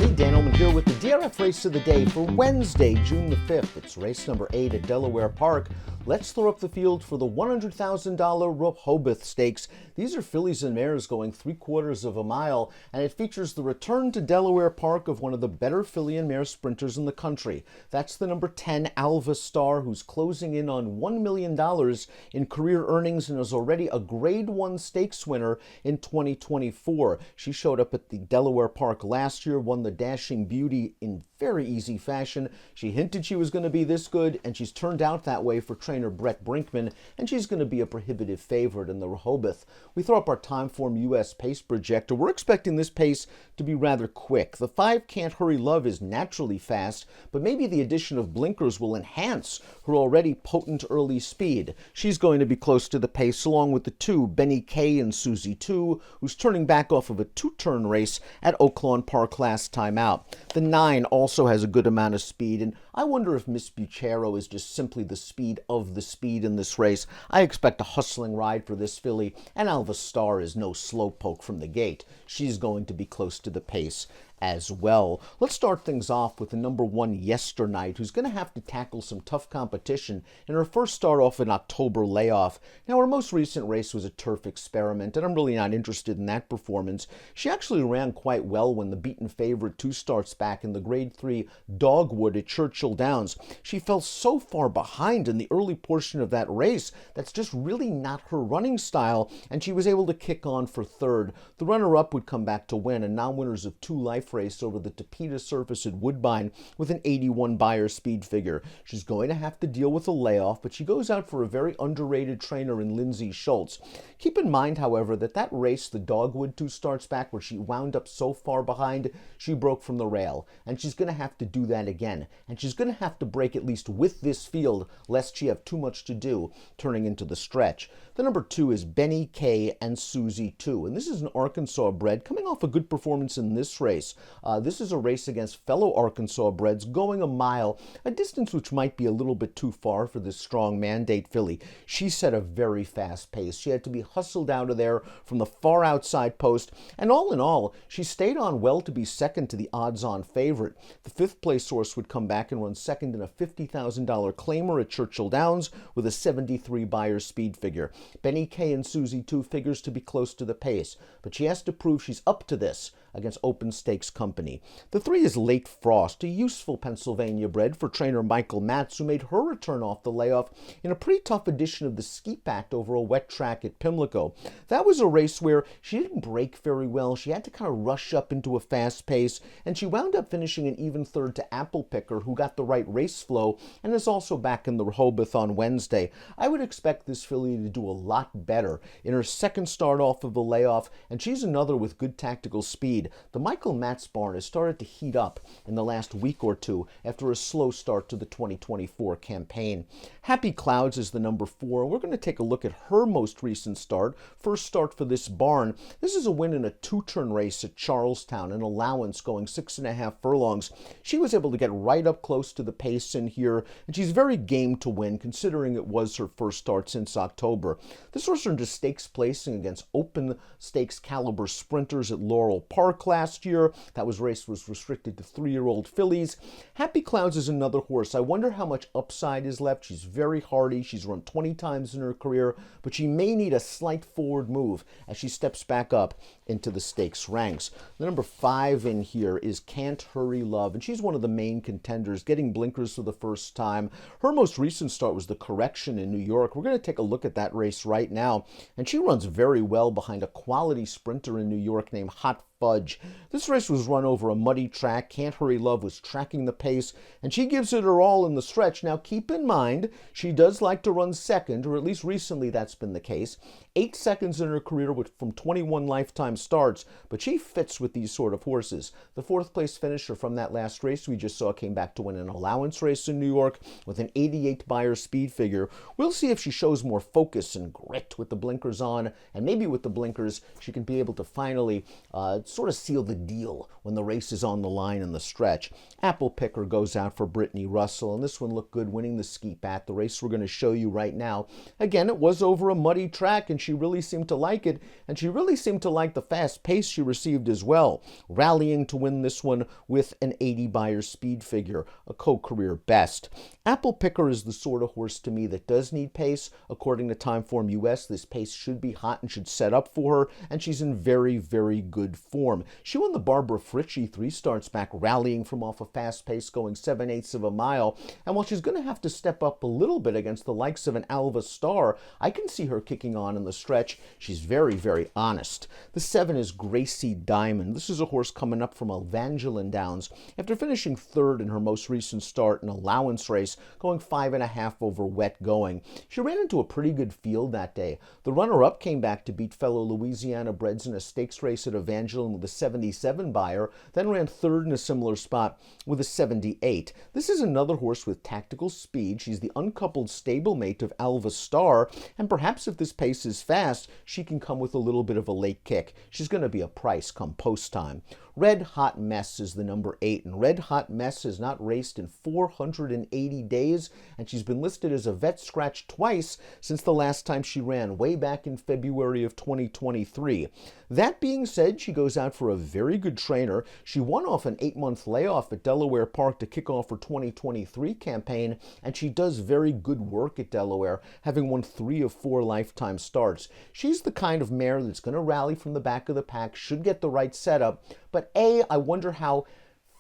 Hey, Dan Illman here with the DRF race of the day for Wednesday, June the 5th. It's race number 8 at Delaware Park. Let's throw up the field for the $100,000 Rehoboth Stakes. These are fillies and mares going 3/4 of a mile, and it features the return to Delaware Park of one of the better filly and mare sprinters in the country. That's the number 10, Alva Star, who's closing in on $1 million in career earnings and is already a Grade 1 stakes winner in 2024. She showed up at the Delaware Park last year, won the Dashing Beauty in very easy fashion. She hinted she was going to be this good, and she's turned out that way for trainer Brett Brinkman, and she's going to be a prohibitive favorite in the Rehoboth. We throw up our Timeform US pace projector. We're expecting this pace to be rather quick. The 5 Can't Hurry Love is naturally fast, but maybe the addition of blinkers will enhance her already potent early speed. She's going to be close to the pace, along with the 2, Benny K and Susie 2, who's turning back off of a 2-turn race at Oaklawn Park last time out. The 9 also has a good amount of speed, and I wonder if Miss Buchero is just simply the speed of the speed in this race. I expect a hustling ride for this filly, and Alva Star is no slowpoke from the gate. She's going to be close to the pace as well. Let's start things off with the number 1, Yesternight, who's going to have to tackle some tough competition in her first start off an October layoff. Now, her most recent race was a turf experiment, and I'm really not interested in that performance. She actually ran quite well when the beaten favorite 2 starts back in the Grade 3 Dogwood at Churchill Downs. She fell so far behind in the early portion of that race. That's just really not her running style, and she was able to kick on for third. The runner-up would come back to win, and non-winners of 2 life race over the Tapeta surface at Woodbine with an 81 Beyer speed figure. She's going to have to deal with a layoff, but she goes out for a very underrated trainer in Lindsay Schultz. Keep in mind, however, that race, the Dogwood 2 starts back, where she wound up so far behind, she broke from the rail, and she's going to have to do that again, and she's going to have to break at least with this field, lest she have too much to do turning into the stretch. The number 2 is Benny K and Susie 2, and this is an Arkansas bred coming off a good performance in this race. This is a race against fellow Arkansas breds going a mile, a distance which might be a little bit too far for this strong mandate filly. She set a very fast pace. She had to be hustled out of there from the far outside post, and all in all, she stayed on well to be second to the odds-on favorite. The 5th place horse would come back and run second in a $50,000 claimer at Churchill Downs with a 73 Beyer speed figure. Benny K and Susie 2 figures to be close to the pace, but she has to prove she's up to this against Open Stakes company. The 3 is Late Frost, a useful Pennsylvania bred for trainer Michael Matz, who made her return off the layoff in a pretty tough edition of the Skeet Act over a wet track at Pimlico. That was a race where she didn't break very well. She had to kind of rush up into a fast pace, and she wound up finishing an even third to Apple Picker, who got the right race flow and is also back in the Rehoboth on Wednesday. I would expect this filly to do a lot better in her second start off of the layoff, and she's another with good tactical speed. The Michael Matz barn has started to heat up in the last week or two after a slow start to the 2024 campaign. Happy Clouds is the number 4. We're going to take a look at her most recent start. First start for this barn. This is a win in a 2-turn race at Charlestown, an allowance going 6.5 furlongs. She was able to get right up close to the pace in here, and she's very game to win, considering it was her first start since October. This horse earned a stakes placing against Open Stakes caliber sprinters at Laurel Park last year. That race was restricted to 3-year-old fillies. Happy Clouds is another horse. I wonder how much upside is left. She's very hardy. She's run 20 times in her career, but she may need a slight forward move as she steps back up into the stakes ranks. The number 5 in here is Can't Hurry Love, and she's one of the main contenders, getting blinkers for the first time. Her most recent start was the Correction in New York. We're going to take a look at that race right now, and she runs very well behind a quality sprinter in New York named Hot Fudge. This race was run over a muddy track. Can't Hurry Love was tracking the pace, and she gives it her all in the stretch. Now, keep in mind, she does like to run second, or at least recently that's been the case. 8 seconds in her career from 21 lifetime starts, but she fits with these sort of horses. The 4th place finisher from that last race we just saw came back to win an allowance race in New York with an 88 Beyer speed figure. We'll see if she shows more focus and grit with the blinkers on, and maybe with the blinkers she can be able to finally sort of seal the deal when the race is on the line in the stretch. Apple Picker goes out for Brittany Russell, and this one looked good, winning the Skeet Act, the race we're going to show you right now. Again, it was over a muddy track, and she really seemed to like it, and she really seemed to like the fast pace she received as well, rallying to win this one with an 80 Beyer speed figure, a co-career best. Apple Picker is the sort of horse to me that does need pace. According to Timeform US, this pace should be hot and should set up for her, and she's in very, very good form. She won the Barbara Fritchie 3 starts back, rallying from off a fast pace, going 7/8 of a mile, and while she's going to have to step up a little bit against the likes of an Alva Star, I can see her kicking on in the stretch. She's very, very honest. The 7 is Gracie Diamond. This is a horse coming up from Evangeline Downs after finishing third in her most recent start, an allowance race, going 5.5 over wet going. She ran into a pretty good field that day. The runner-up came back to beat fellow Louisiana breds in a stakes race at Evangeline with a 77 Beyer, then ran third in a similar spot with a 78. This is another horse with tactical speed. She's the uncoupled stablemate of Alva Star, and perhaps if this pace is fast, she can come with a little bit of a late kick. She's going to be a price come post time. Red Hot Mess is the number 8, and Red Hot Mess has not raced in 480 days, and she's been listed as a vet scratch twice since the last time she ran, way back in February of 2023. That being said, she goes out for a very good trainer. She won off an 8-month layoff at Delaware Park to kick off her 2023 campaign, and she does very good work at Delaware, having won 3 of 4 lifetime starts. She's the kind of mare that's going to rally from the back of the pack, should get the right setup, but A, I wonder how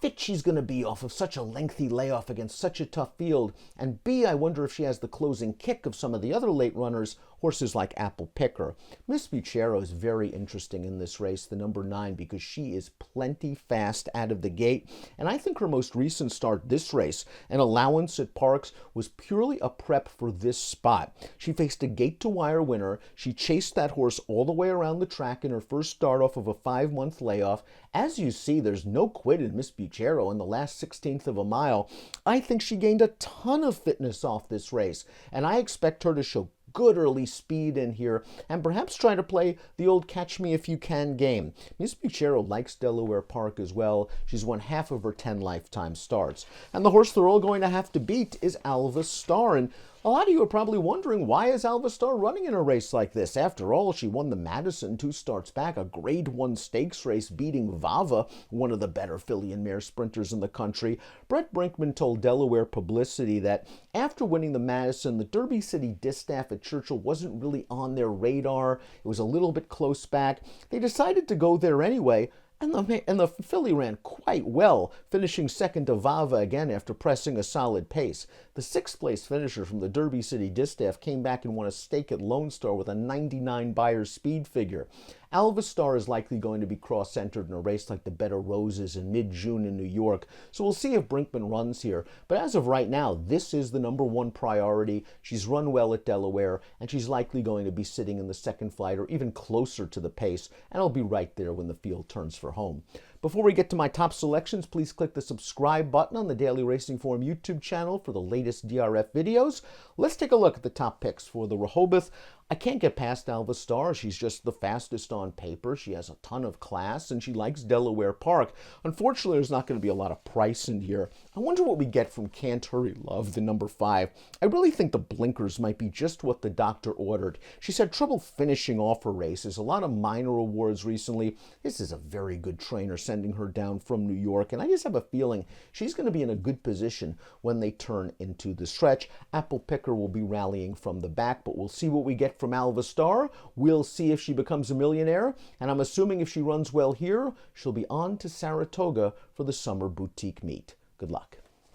fit she's going to be off of such a lengthy layoff against such a tough field, and B, I wonder if she has the closing kick of some of the other late runners, horses like Apple Picker. Miss Buchero is very interesting in this race, the number 9, because she is plenty fast out of the gate, and I think her most recent start this race, an allowance at Parks, was purely a prep for this spot. She faced a gate-to-wire winner. She chased that horse all the way around the track in her first start off of a 5-month layoff. As you see, there's no quit in Miss Buchero in the last 16th of a mile. I think she gained a ton of fitness off this race, and I expect her to show good early speed in here, and perhaps try to play the old catch me if you can game. Miss Buchero likes Delaware Park as well. She's won half of her 10 lifetime starts. And the horse they're all going to have to beat is Alva Star, and a lot of you are probably wondering, why is Alva Star running in a race like this? After all, she won the Madison 2 starts back, a Grade 1 stakes race, beating Vava, one of the better filly and mare sprinters in the country. Brett Brinkman told Delaware Publicity that after winning the Madison, the Derby City Distaff at Churchill wasn't really on their radar. It was a little bit close back. They decided to go there anyway, and the filly ran quite well, finishing second to Vava again after pressing a solid pace. The 6th place finisher from the Derby City Distaff came back and won a stake at Lone Star with a 99 Beyer speed figure. Alva Star is likely going to be cross-centered in a race like the Bed of Roses in mid-June in New York, so we'll see if Brinkman runs here. But as of right now, this is the number 1 priority. She's run well at Delaware, and she's likely going to be sitting in the second flight or even closer to the pace, and it'll be right there when the field turns for home. Before we get to my top selections, please click the subscribe button on the Daily Racing Form YouTube channel for the latest DRF videos. Let's take a look at the top picks for the Rehoboth. I can't get past Alva Star. She's just the fastest on paper. She has a ton of class, and she likes Delaware Park. Unfortunately, there's not going to be a lot of price in here. I wonder what we get from Can't Hurry Love, the number 5. I really think the blinkers might be just what the doctor ordered. She's had trouble finishing off her races, a lot of minor awards recently. This is a very good trainer sending her down from New York, and I just have a feeling she's going to be in a good position when they turn into the stretch. Apple Picker will be rallying from the back, but we'll see what we get from Alva Star. We'll see if she becomes a millionaire, and I'm assuming if she runs well here, she'll be on to Saratoga for the summer boutique meet. Good luck.